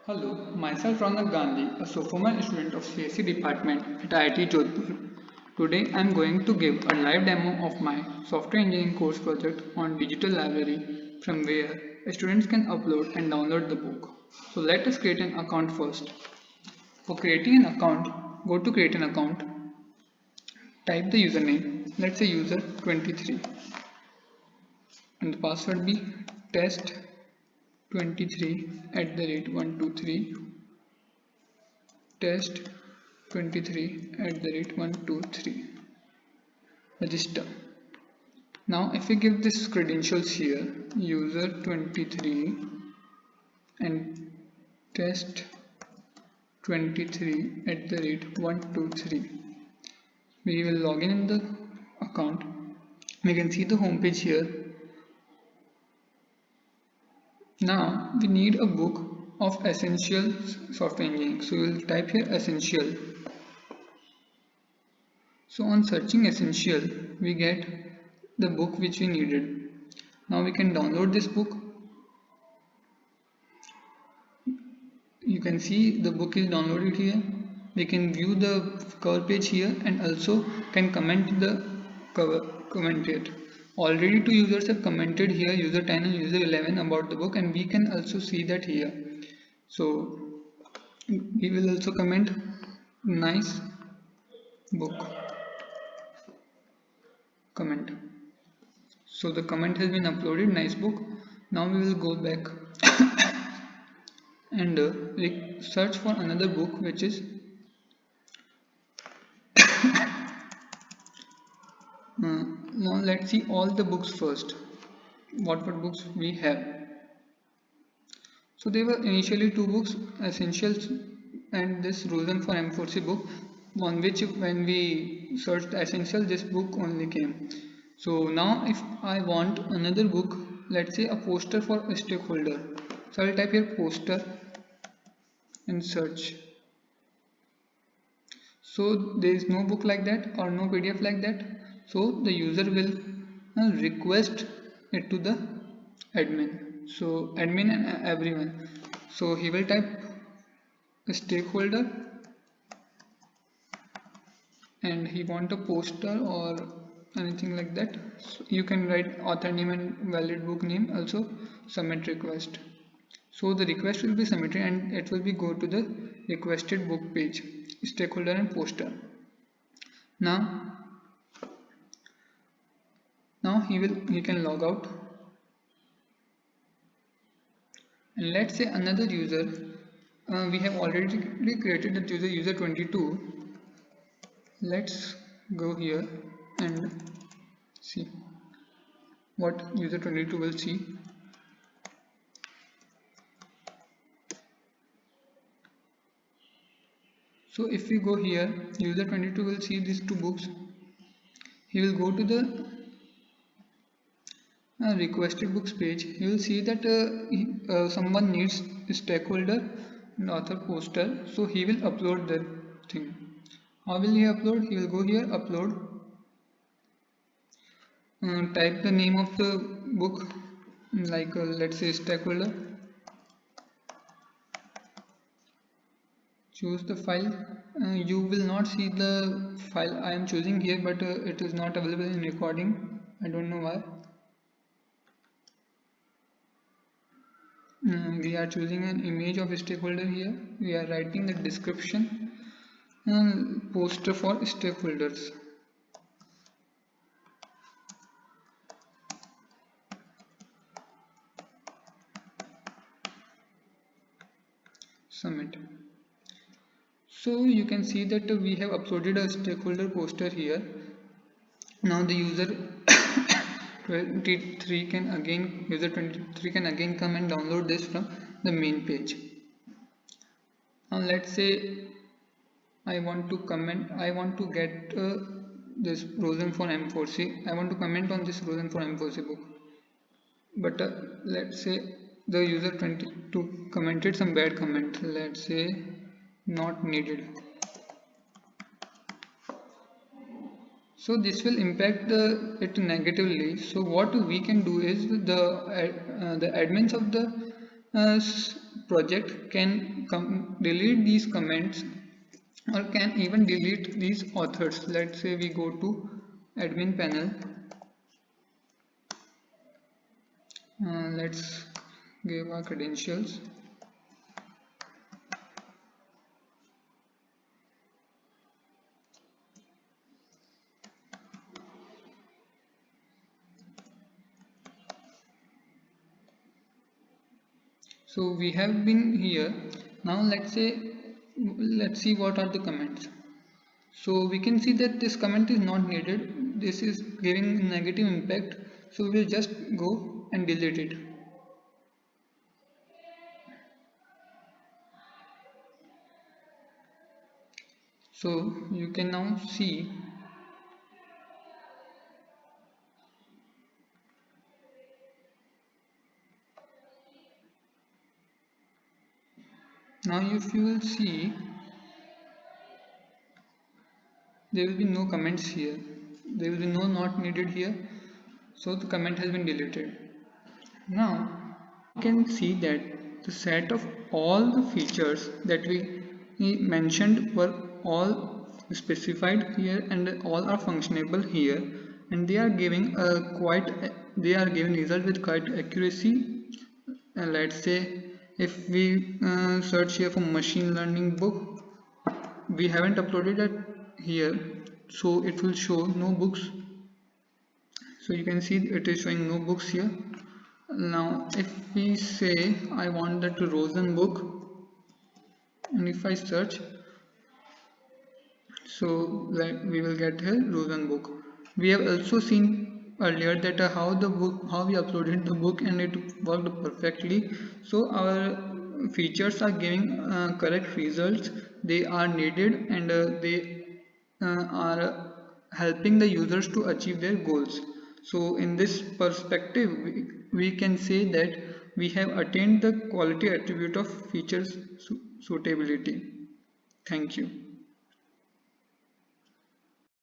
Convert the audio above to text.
Hello, myself Ronak Gandhi, a sophomore student of CSE department at IIT Jodhpur. Today I am going to give a live demo of my software engineering course project on digital library from where students can upload and download the book. So let us create an account first. For creating an account, go to create an account, type the username, let's say user 23 and the password be test 23 at the rate 123 test 23 at the rate 123 register. Now if we give this credentials here user 23 and test 23 at the rate 123, we will log in the account. We can see the home page here. Now we need a book of essential software engineering, so we will type here essential. So on searching essential, we get the book which we needed. Now we can download this book. You can see the book is downloaded here. We can view the cover page here and also can comment the cover, comment it. Already two users have commented here, user 10 and user 11 about the book, and we can also see that here. So we will also comment nice book comment. So the comment has been uploaded, nice book. Now we will go back and search for another book which is now let's see all the books first, what books we have. So there were initially two books, essentials and this Rosen for M4C book, on which when we searched essential this book only came. So now if I want another book, let's say a poster for a stakeholder, so I'll type here poster and search. So there is no book like that or no PDF like that, so the user will request it to the admin, so admin and everyone. So he will type a stakeholder and he want a poster or anything like that. So you can write author name and valid book name, also submit request. So the request will be submitted and it will be go to the requested book page, stakeholder and poster. Now he can log out, and let's say another user, we have already created that user 22. Let's go here and see what user 22 will see. So if we go here, user 22 will see these two books. He will go to the requested books page. You will see that someone needs stakeholder and author poster, so he will upload that thing. How will he upload? He will go here, upload, type the name of the book, like let's say stakeholder, choose the file. You will not see the file I am choosing here, but it is not available in recording. I don't know why. We are choosing an image of a stakeholder here. We are writing the description, poster for stakeholders. Submit. So you can see that we have uploaded a stakeholder poster here. Now the user 23 can again come and download this from the main page. Now let's say I want to comment, I want to get this Rosen for M4C. I want to comment on this Rosen for M4C book, but let's say the user 22 commented some bad comment, let's say not needed. So this will impact it negatively. So what we can do is the admins of the project can delete these comments or can even delete these authors. Let's say we go to admin panel. Let's give our credentials. So we have been here. Now let's see what are the comments. So we can see that this comment is not needed. This is giving negative impact. So we'll just go and delete it. So you can now see now if you will see there will be no comments here. There will be no not needed here. So the comment has been deleted. Now you can see that the set of all the features that we mentioned were all specified here and all are functionable here, and they are giving result with quite accuracy. And let's say if we search here for machine learning book, we haven't uploaded it here, so it will show no books. So you can see it is showing no books here. Now if we say I want that Rosen book, and if I search, so that we will get here Rosen book. We have also seen earlier that how we uploaded the book and it worked perfectly. So our features are giving correct results. They are needed, and they are helping the users to achieve their goals. So in this perspective, we can say that we have attained the quality attribute of features suitability. Thank you.